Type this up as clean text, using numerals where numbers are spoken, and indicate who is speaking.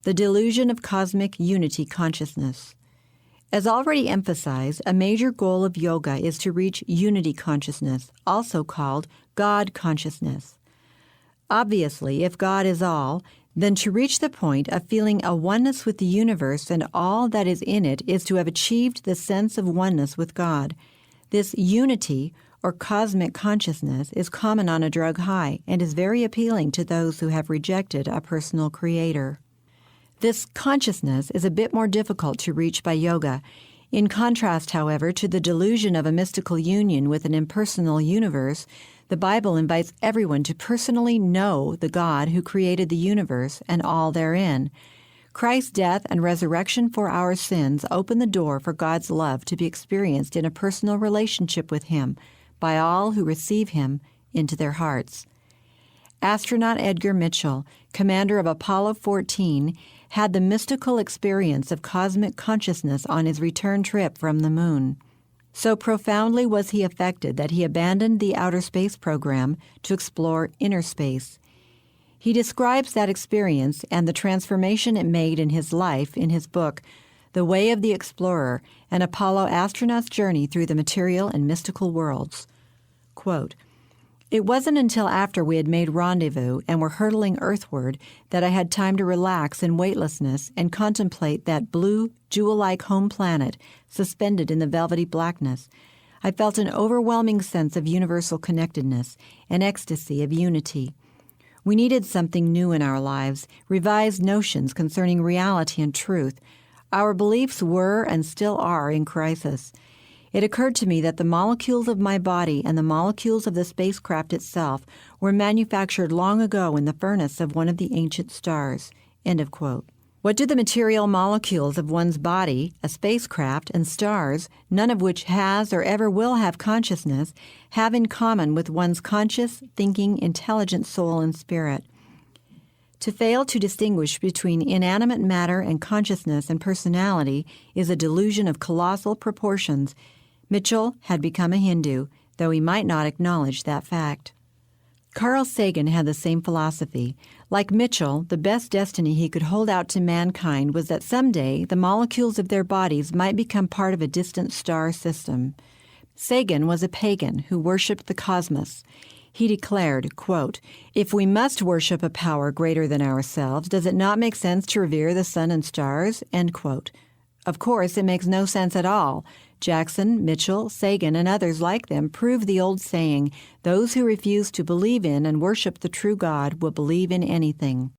Speaker 1: The delusion of cosmic unity consciousness. As already emphasized, a major goal of yoga is to reach unity consciousness, also called God consciousness. Obviously, if God is all, then to reach the point of feeling a oneness with the universe and all that is in it is to have achieved the sense of oneness with God. This unity, or cosmic consciousness, is common on a drug high and is very appealing to those who have rejected a personal creator. This consciousness is a bit more difficult to reach by yoga. In contrast, however, to the delusion of a mystical union with an impersonal universe, the Bible invites everyone to personally know the God who created the universe and all therein. Christ's death and resurrection for our sins open the door for God's love to be experienced in a personal relationship with Him by all who receive Him into their hearts. Astronaut Edgar Mitchell, commander of Apollo 14, had the mystical experience of cosmic consciousness on his return trip from the moon. So profoundly was he affected that he abandoned the outer space program to explore inner space. He describes that experience and the transformation it made in his life in his book, The Way of the Explorer, an Apollo astronaut's journey through the material and mystical worlds. Quote, "It wasn't until after we had made rendezvous and were hurtling earthward that I had time to relax in weightlessness and contemplate that blue, jewel-like home planet suspended in the velvety blackness. I felt an overwhelming sense of universal connectedness, an ecstasy of unity. We needed something new in our lives, revised notions concerning reality and truth. Our beliefs were and still are in crisis. It occurred to me that the molecules of my body and the molecules of the spacecraft itself were manufactured long ago in the furnace of one of the ancient stars." End of quote. What do the material molecules of one's body, a spacecraft, and stars, none of which has or ever will have consciousness, have in common with one's conscious, thinking, intelligent soul and spirit? To fail to distinguish between inanimate matter and consciousness and personality is a delusion of colossal proportions. Mitchell had become a Hindu, though he might not acknowledge that fact. Carl Sagan had the same philosophy. Like Mitchell, the best destiny he could hold out to mankind was that someday the molecules of their bodies might become part of a distant star system. Sagan was a pagan who worshipped the cosmos. He declared, quote, "If we must worship a power greater than ourselves, does it not make sense to revere the sun and stars?" End quote. Of course, it makes no sense at all. Jackson, Mitchell, Sagan, and others like them prove the old saying, "Those who refuse to believe in and worship the true God will believe in anything."